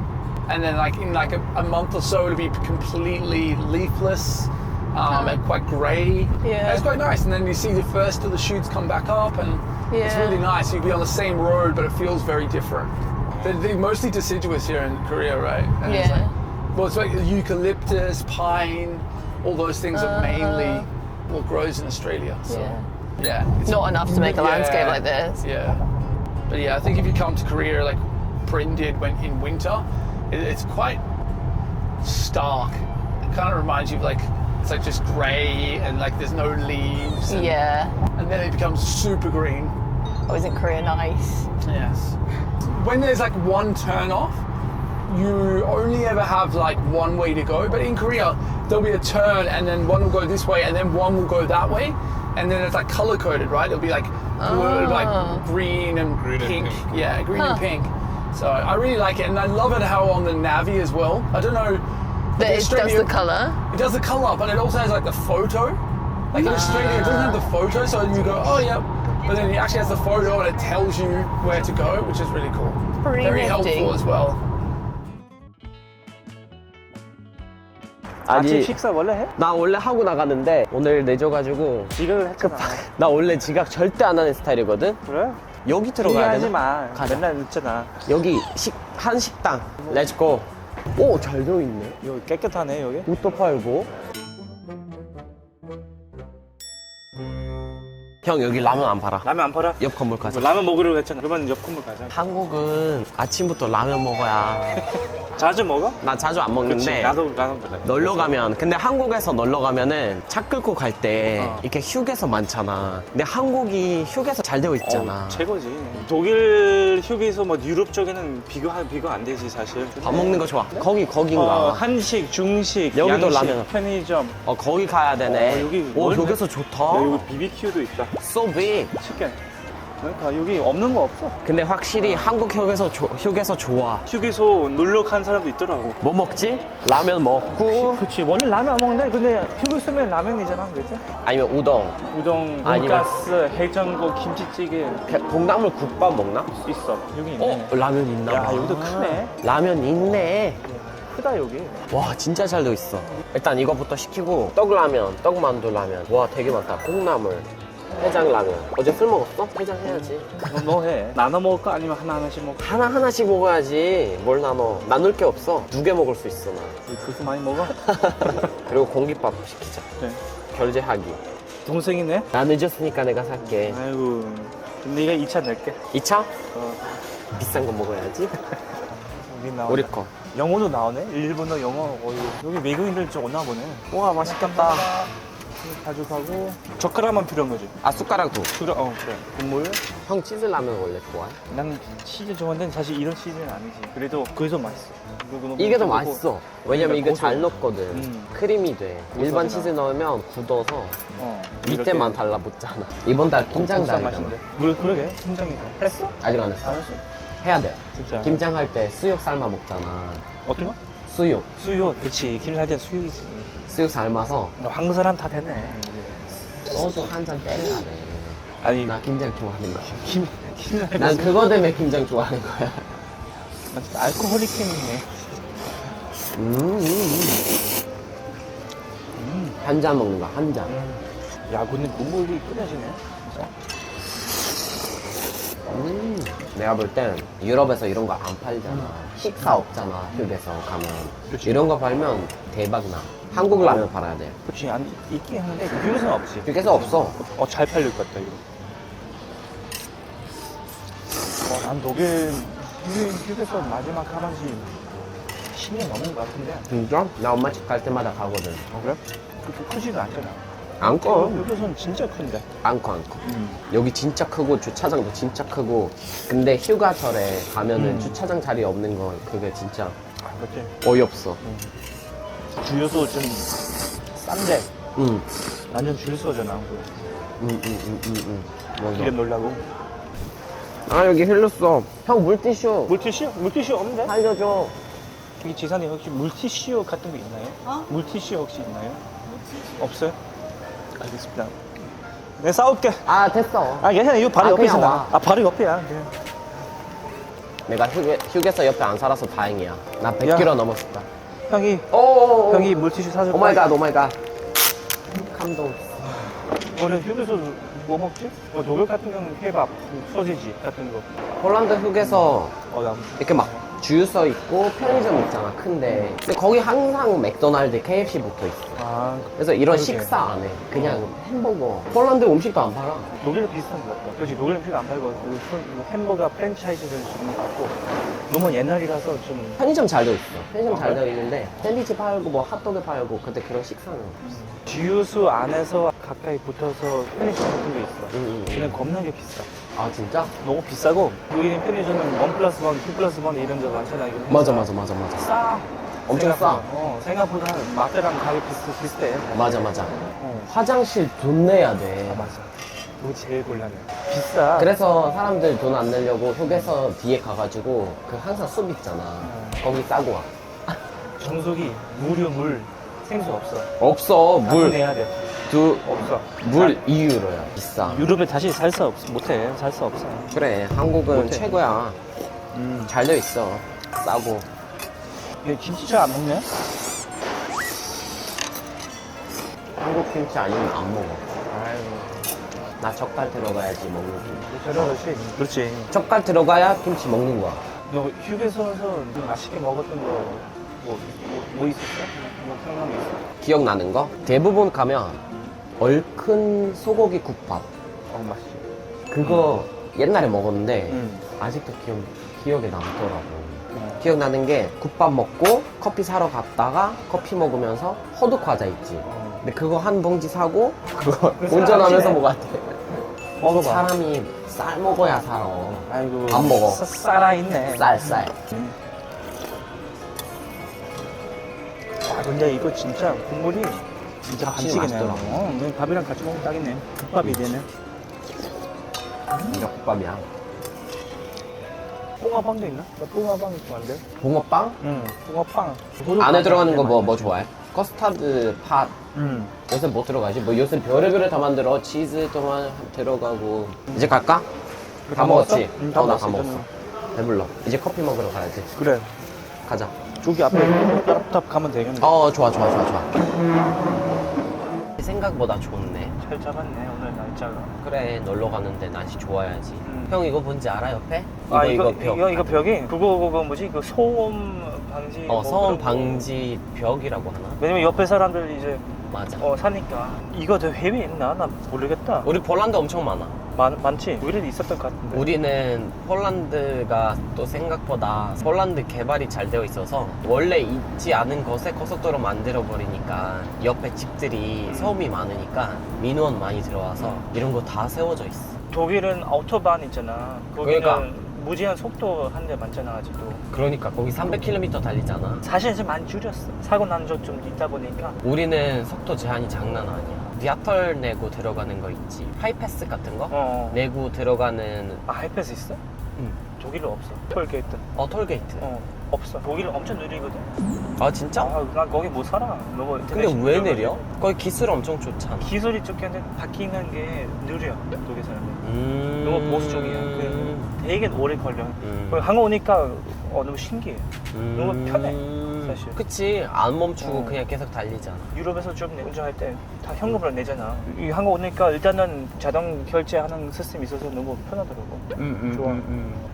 and then like in like a month or so it'll be completely leafless. And quite grey. Yeah. And it's quite nice. And then you see the first of the shoots come back up, and it's Yeah. really nice. You'd be on the same road, but it feels very different. They're mostly deciduous here in Korea, right? And it's Yeah. well, it's like eucalyptus, pine, all those things are mainly what grows in Australia. So, yeah. It's Not enough to make a landscape like this. Yeah. But yeah, I think if you come to Korea, like Bryn did when in winter, it's quite stark. It kind of reminds you of like, it's like just grey and like there's no leaves. And, Yeah. And then it becomes super green. Oh, isn't Korea nice? Yes. When there's like one turn off, you only ever have like one way to go. But in Korea, there'll be a turn and then one will go this way and then one will go that way. And then it's like color coded, right? It'll be like blue, like green and pink. Yeah, green and pink. So I really like it. And I love it how on the Navi as well. I don't know. That it does the colour? It does the colour, but it also has like the photo. Like in Australia, it doesn't have the photo, so you go, oh yeah. But then it actually has the photo and it tells you where to go, which is really cool. Pretty Very nifty. helpful as well. 아침 식사 원래 해? 나 원래 하고 나가는데 오늘 늦어가지고 지각을 했잖아. 나 원래 지각 절대 안 하는 스타일이거든. 그래? 여기 들어가야 하지 되나? 마. 가자. 맨날 늦잖아. 여기 한식당. 렛츠고. 오, 잘 되어 있네. 여기 깨끗하네 여기. 옷도 팔고. 형 여기 라면 안 팔아. 라면 안 팔아? 옆 건물 가자. 라면 먹으려고 했잖아. 그러면 옆 건물 가자. 한국은 아침부터 라면 먹어야. 자주 먹어? 나 자주 안 그치. 먹는데 나도 그래. 놀러 가면, 근데 한국에서 놀러 가면은 차 끌고 갈 때 이렇게 휴게소 많잖아. 근데 한국이 휴게소 잘 되어 있잖아. 최고지. 독일 휴게소 뭐 유럽 쪽에는 비교 안 되지 사실. 밥 먹는 거 좋아. 거긴가. 한식, 중식, 여기도 양식, 라면. 편의점. 거기 가야 되네. 여기 오, 넓네. 휴게소 좋다. 야, 여기 BBQ도 있다. So big. 치킨. 그러니까 여기 없는 거 없어. 근데 확실히 한국 휴게소 좋아. 휴게소 놀러 간 사람도 있더라고. 뭐 먹지? 라면 먹고 그치. 원래 라면 안 먹는데 근데 휴게소면 라면이잖아, 그치? 아니면 우동. 우동, 아니면- 돈가스, 해장국, 김치찌개 콩나물 국밥 먹나? 있어. 여기 있네. 라면 있나 봐. 야, 여기도 크네. 라면 있네. 크다 여기. 와, 진짜 잘 되어 있어. 일단 이거부터 시키고 떡라면, 떡만두 라면. 와, 되게 많다. 콩나물, 해장라면. 어제 술 먹었어? 해장 해야지. 너 해. 나눠 먹을까? 아니면 하나씩 먹을까? 하나씩 먹어야지. 뭘 나눠? 나눌 게 없어. 2개 먹을 수 있어, 나. 그렇게 많이 먹어? 그리고 공깃밥 시키자. 네. 결제하기. 동생이네? 나 늦었으니까 내가 살게. 아이고. 그럼 네가 2차 낼게. 2차? 비싼 거 먹어야지. 여기 나오네. 우리 거. 영어도 나오네? 일본어, 영어. 여기 외국인들 좀 오나 보네. 와, 맛있겠다. 가져가고. 젓가락만 필요한 거지. 아, 숟가락도. 그래, 그래. 국물. 형 치즈 라면 원래 좋아해? 나는 치즈 좋아하는데 사실 이런 치즈는 아니지. 그래도 그게 더 맛있어. 이게 더 맛있어. 왜냐면 이거 고소. 잘 넣었거든. 크림이 돼. 일반 치즈 넣으면 굳어서 밑에만 달라붙잖아. 이번 달 김장달이잖아. 맛인데. 그러게. 김장이다. 했어? 아직 안 했어. 안 했어. 해야 돼. 진짜. 김장할 때 수육 삶아 먹잖아. 어떤 거? 수육. 수육. 그치. 김살 때 수육이지. 수육 삶아서 한국 사람 다 됐네. 소주 한 잔 때려야 돼. 아니, 나 김장 좋아하는 거야. 김살. 난 그거 때문에 김장 좋아하는 거야. 알코올리캠이네. 한 잔 먹는 거야, 한 잔. 야, 근데 국물이 끝내지네. 내가 볼 땐 유럽에서 이런 거 안 팔잖아. 식사 없잖아, 휴게소 가면. 그치. 이런 거 팔면 대박 나. 한국 라면 팔아야 돼. 그치, 있긴 한데, 휴게소는 없지. 휴게소 없어. 잘 팔릴 것 같다, 이거. 난 독일 휴게소 마지막 가본 지 10년 넘은 것 같은데. 진짜? 나 엄마 집 갈 때마다 가거든. 그래? 그렇게 크지가 않잖아. 안 커. 휴게소는 진짜 큰데. 안 커. 여기 진짜 크고 주차장도 진짜 크고. 근데 휴가철에 가면은 주차장 자리 없는 건 그게 진짜 그치. 어이없어. 주유소 좀 싼데. 응. 완전 줄 서잖아. 맞아. 기름 넣으려고. 아, 여기 흘렸어. 형 물티슈. 물티슈? 물티슈 없는데? 살려줘. 여기 지사님 혹시 물티슈 같은 거 있나요? 물티슈 혹시 있나요? 없어요? 알겠습니다. 내가 싸울게. 아 됐어. 아 괜찮아. 이거 바로 옆에 그냥 있잖아. 와. 아 바로 옆이야. 그냥. 내가 휴게소 옆에 안 살아서 다행이야. 나 100km 넘었었다. 형이 형이 물티슈 사줄 거야. 오마이갓 오마이갓. 감동. 원래 휴게소 뭐 먹지? 뭐 독일 같은 경우는 케밥, 소시지 같은 거. 폴란드 휴게소 나 이렇게 막 주유소 있고 편의점 있잖아 큰데. 근데 거기 항상 맥도날드, KFC 붙어 있어. 아, 그래서 이런 그러게. 식사 안 해. 그냥 햄버거. 폴란드 음식도 안 팔아. 독일은 비슷한 것 같아. 그렇지, 독일 음식 안 팔고 햄버거 프랜차이즈를 주는 것 같고 너무 옛날이라서 좀. 편의점 잘 돼 있어. 편의점 잘 되어 있는데 샌드위치 팔고 뭐 핫도그 팔고 근데 그런 식사는 없어. 주유소 안에서 가까이 붙어서 편의점 같은 게 있어. 근데 겁나게 비싸. 아 진짜? 너무 비싸고 여기 편의점은 1+1, 2+1 이런 데 많잖아. 이거 맞아. 싸. 엄청 싸. 생각보다 마트랑 가격 비슷해. 맞아. 화장실 돈 내야 돼. 아, 맞아. 그거 제일 곤란해. 비싸. 그래서 사람들 돈 안 내려고 휴게소 뒤에 가가지고 그 항상 숲 있잖아. 거기 싸고 와. 정수기, 물, 생수 없어. 없어. 물. 내야 돼. 없어. 물 2유로야. 비싸. 유럽에 다시 살 수 없어. 못해. 살 수 없어. 그래. 한국은 못해. 최고야. 잘 돼 있어. 싸고. 얘 김치 잘 안 먹네? 한국 김치 아니면 안 먹어. 나 젓갈 들어가야지 먹는 김치. 그렇지. 젓갈 들어가야 김치 먹는 거야. 너 휴게소에서 맛있게 먹었던 거 뭐 있었어? 뭐 생각나는 거 있어? 기억나는 거? 대부분 가면 얼큰 소고기 국밥. 맛있지. 그거 옛날에 먹었는데 아직도 기억에 남더라고. 기억나는 게 국밥 먹고 커피 사러 갔다가 커피 먹으면서 호두 과자 있지. 근데 그거 한 봉지 사고 그거 운전하면서 먹어야 돼. 먹어봐. 사람이 쌀 먹어야 살아. 아이고. 안 먹어. 살아있네. 쌀. 아, 근데 이거 진짜 국물이 진짜 확실히 반칙이네. 맛있더라고. 밥이랑 같이 먹으면 딱이네. 국밥이 되네. 이거 국밥이야. 붕어빵도 있나? 나 붕어빵 좋아하는데. 붕어빵? 응, 붕어빵. 안에 들어가는 거 뭐 좋아해? 커스터드 팥. 요새 뭐 들어가지? 뭐 요새 별의별을 다 만들어. 치즈도 들어가고. 이제 갈까? 다 먹었지? 다 나 다 먹었어, 먹었어. 배불러. 이제 커피 먹으러 가야지. 그래. 가자. 저기 앞에 탑 가면 되겠네. 좋아. 생각보다 좋네. 잘 잡았네, 오늘 날짜가. 그래, 놀러 가는데 날씨 좋아야지. 형 이거 뭔지 알아, 옆에? 이거 벽. 벽이 그거 뭐지? 그 소음 방지. 뭐 소음 그런 거. 방지 벽이라고 하나? 왜냐면 옆에 사람들 이제 맞아. 사니까. 이거 더 해외에 있나? 나 모르겠다. 우리 폴란드 엄청 많아. 많지? 우리도 있었던 것 같은데. 우리는 폴란드가 또 생각보다 폴란드 개발이 잘 되어 있어서 원래 있지 않은 것에 고속도로 만들어 버리니까 옆에 집들이 소음이 많으니까 민원 많이 들어와서 이런 거 다 세워져 있어. 독일은 오토반 있잖아. 거기는 그러니까. 무제한 속도 한 대 많잖아, 아직도. 그러니까 거기 300km 달리잖아. 사실 이제 많이 줄였어. 사고 난 적 좀 있다 보니까. 우리는 속도 제한이 장난 아니야. 디아털 내고 들어가는 거 있지. 하이패스 같은 거? 내고 들어가는. 하이패스 있어? 응. 독일은 없어. 톨게이트. 톨게이트. 없어. 독일은 엄청 느리거든. 아 진짜? 난 거기 못 살아. 너무 근데 왜 내려? 거기 기술 엄청 좋잖아. 기술이 좋겠는데 바뀌는 게 느려. 독일 사람들. 너무 보수적이야. 되게 오래 걸려. 한국 오니까 너무 신기해. 너무 편해. 사실. 그치. 안 멈추고 그냥 계속 달리잖아. 유럽에서 좀 운전할 때 다 현금으로 내잖아. 이 한국 오니까 일단은 자동 결제하는 시스템이 있어서 너무 편하더라고. 좋아.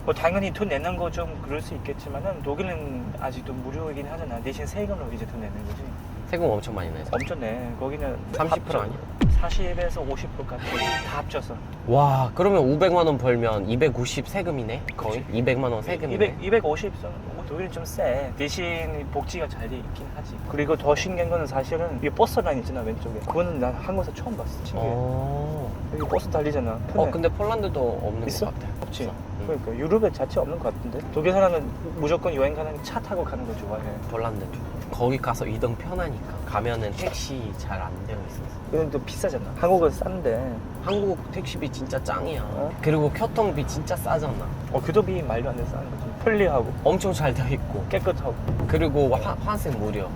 뭐 당연히 돈 내는 거 좀 그럴 수 있겠지만은 독일은 아직도 무료이긴 하잖아. 대신 세금으로 이제 돈 내는 거지. 세금 엄청 많이 내죠. 엄청 내. 거기는 30% 아니야? 40에서 50%까지 다 합쳐서. 와, 그러면 500만 원 벌면 250 세금이네? 거의? 200만 원 세금이네? 250. 독일은 좀 세. 대신 복지가 잘 돼 있긴 하지. 그리고 더 신기한 거는 사실은 이 버스 라인 있잖아, 왼쪽에. 그거는 난 한국에서 처음 봤어. 신기해. 여기 버스 달리잖아. 편해. 근데 폴란드도 없는 있어? 것 같아. 없지. 그러니까 유럽에 자체 없는 것 같은데. 독일 사람은 무조건 여행 가는 차 타고 가는 거 좋아해. 폴란드도. 거기 가서 이동 편하니까. 가면은 택시 잘 안 되어 있어서. 이건 또 비싸잖아. 한국은 싼데. 한국 택시비 진짜 짱이야. 그리고 교통비 진짜 싸잖아. 교통비 말도 안 돼 싼 거지. 편리하고 엄청 잘 되어 있고 깨끗하고. 그리고 환승 무료.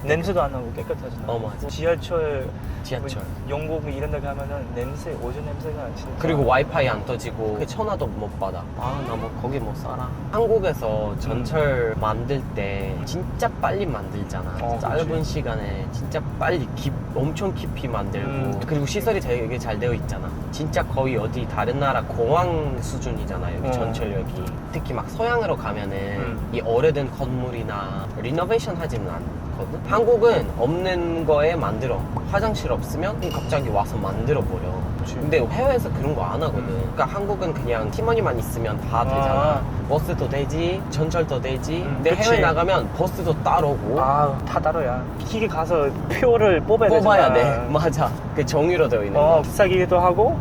냄새도 안 나고 깨끗하잖아. 맞아. 지하철 지하철. 뭐 영국 이런 데 가면은 냄새, 오존 냄새가 진짜. 그리고 와이파이 안 터지고 전화도 못 받아. 나 뭐 거기 못 살아. 한국에서 전철 만들 때 진짜 빨리 만들잖아. 짧은 그치. 시간에 진짜 빨리 엄청 깊이 만들고 그리고 시설이 되게 잘 되어 있잖아. 진짜 거의 어디 다른 나라 공항 수준이잖아 여기 전철역이. 특히 막 서양으로 가면은 이 오래된 건물이나 리노베이션 하지는 않거든. 한국은 없는 거에 만들어. 화장실 없으면 갑자기 와서 만들어 버려. 근데 해외에서 그런 거 안 하거든. 그러니까 한국은 그냥 티머니만 있으면 다 되잖아. 버스도 되지, 전철도 되지. 근데 그치. 해외 나가면 버스도 따로고. 다 따로야. 기계 가서 표를 뽑아야 돼. 맞아. 그 정의로 되어 있는 거. 비싸기도 하고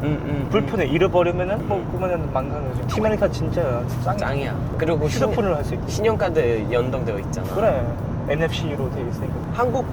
불편해. 잃어버리면은 그러면은 망가져. 티머니가 진짜 짱이야. 그리고 휴대폰을 할 수 있고. 신용카드 연동되어 있잖아. 그래. NFC로 되어 있으니까. 한국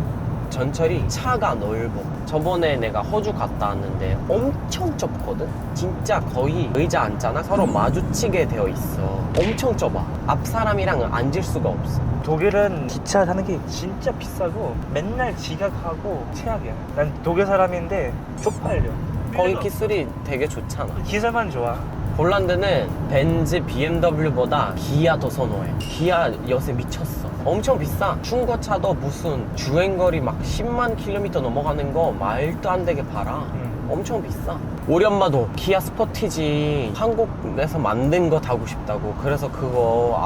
전철이 차가 넓어. 저번에 내가 호주 갔다 왔는데 엄청 좁거든? 진짜 거의 의자 앉잖아? 서로 마주치게 되어 있어. 엄청 좁아. 앞 사람이랑 앉을 수가 없어. 독일은 기차 타는 게 진짜 비싸고 맨날 지각하고 최악이야. 난 독일 사람인데 쪽팔려. 거기 기술이 되게 좋잖아. 기사만 좋아. 폴란드는 벤츠, BMW보다 기아 더 선호해. 기아 요새 미쳤어. 엄청 비싸. 중고차도 무슨 주행거리 막 10만 킬로미터 넘어가는 거 말도 안 되게 팔아. 엄청 비싸. 우리 엄마도 기아 스포티지 한국에서 만든 거 타고 싶다고. 그래서 그거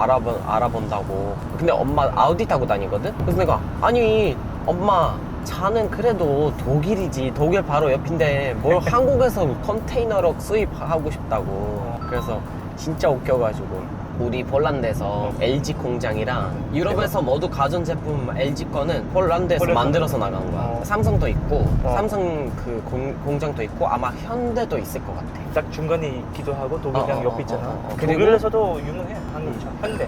알아본다고. 근데 엄마 아우디 타고 다니거든? 그래서 내가 아니 엄마 차는 그래도 독일이지. 독일 바로 옆인데 뭘 한국에서 컨테이너로 수입하고 싶다고. 그래서 진짜 웃겨가지고 우리 폴란드에서 LG 공장이랑 유럽에서 모두 가전제품 LG 거는 폴란드에서 만들어서 나간 거야. 삼성도 있고 삼성 그 공장도 있고 아마 현대도 있을 것 같아. 딱 중간에 있기도 하고 독일이랑 옆에 있잖아. 그리고 독일에서도 유명해. 한국차. 현대.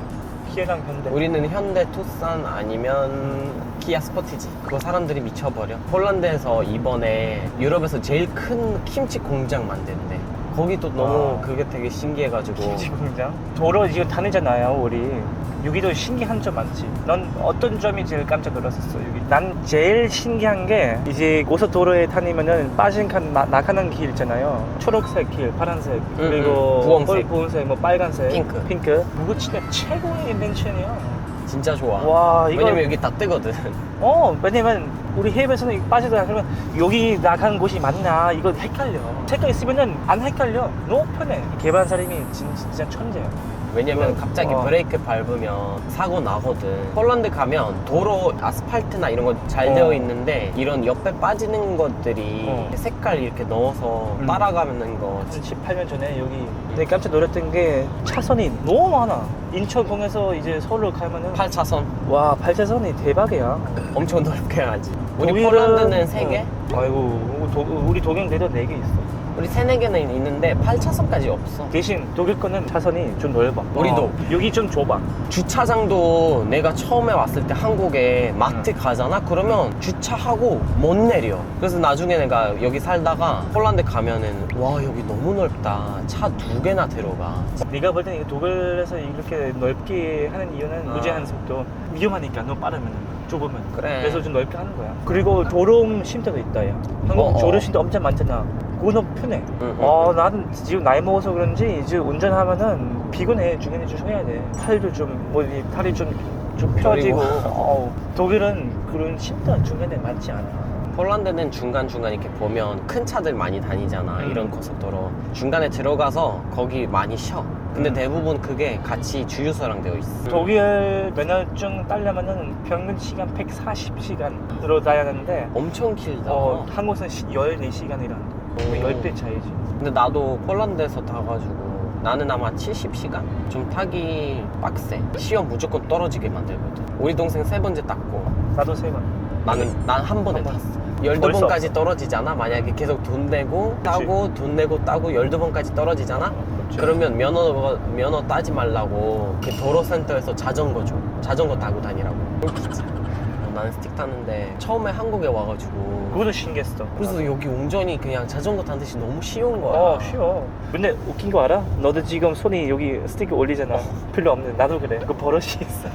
기아랑 현대. 우리는 현대 투싼 아니면 기아 스포티지. 그거 사람들이 미쳐버려. 폴란드에서 이번에 유럽에서 제일 큰 김치 공장 만든대. 거기도 너무 그게 되게 신기해가지고. 김치 공장? 도로 이거 다니잖아요 우리. 여기도 신기한 점 많지. 넌 어떤 점이 제일 깜짝 놀랐었어 여기? 난 제일 신기한 게 이제 고속도로에 다니면은 빠진 칸 나가는 길 있잖아요. 초록색 길, 파란색, 그리고 부엉색, 뭐 빨간색, 핑크. 그거 진짜 최고의 인벤션이야. 진짜 좋아. 와, 이거... 왜냐면 여기 다 뜨거든. 왜냐면 우리 해외에서는 빠지다 그러면 여기 나가는 곳이 맞나 이거 헷갈려. 색깔 있으면은 안 헷갈려. 너무 편해. 개발한 사람이 진짜 천재야. 왜냐면 갑자기 브레이크 밟으면 사고 나거든. 폴란드 가면 도로 아스팔트나 이런 거 잘 되어 있는데 이런 옆에 빠지는 것들이 색깔 이렇게 넣어서 따라가는 거. 18년 전에 여기 내가 깜짝 놀랐던 게 차선이 너무 많아. 인천공에서 이제 서울로 가면은 8차선. 와, 8차선이 대박이야. 엄청 넓게 하지. 우리 폴란드는 3개? 아이고, 우리 독일에도 4개 있어. 우리 3-4개는 있는데 8차선까지 없어. 대신 독일 거는 차선이 좀 넓어. 우리도. 여기 좀 좁아. 주차장도 내가 처음에 왔을 때 한국에 마트 가잖아? 그러면 주차하고 못 내려. 그래서 나중에 내가 여기 살다가 폴란드 가면은 와 여기 너무 넓다. 차 2개나 들어가. 네가 볼 때는 독일에서 이렇게 넓게 하는 이유는 무제한 속도. 위험하니까 너무 빠르면 좁으면. 그래. 그래서 좀 넓게 하는 거야. 그리고 졸음 쉼터도 있다 야. 한국 졸음 쉼터 엄청 많잖아. 그거 너무 편해. 나는 지금 나이 먹어서 그런지 이제 운전하면은 피곤해. 중간에 좀 쉬어야 돼. 팔도 좀 다리 좀 펴지고. 독일은 그런 쉼터 중간에 많지 않아. 폴란드는 중간중간 이렇게 보면 큰 차들 많이 다니잖아. 이런 고속도로 중간에 들어가서 거기 많이 쉬어. 근데 대부분 그게 같이 주유소랑 되어 있어. 독일 면허증 따려면은 평균 시간 140시간 들어다야 하는데 엄청 길다. 한국은 14시간이란 10배 차이지. 근데 나도 폴란드에서 타가지고 나는 아마 70시간? 좀 타기 빡세. 시험 무조건 떨어지게 만들거든. 우리 동생 3번째 땄고 나도 3번. 난 한 번에 탔어. 12번까지 떨어지잖아. 만약에 계속 돈 내고 따고 돈 내고 따고 12번까지 떨어지잖아. 그러면 면허 따지 말라고 그 도로센터에서 자전거 줘. 자전거 타고 다니라고. 나는 스틱 타는데 처음에 한국에 와가지고 그것도 신기했어. 그래서 여기 운전이 그냥 자전거 타듯이 너무 쉬운 거야. 쉬워. 근데 웃긴 거 알아? 너도 지금 손이 여기 스틱 올리잖아. 별로 없네. 나도 그래. 그 버릇이 있어.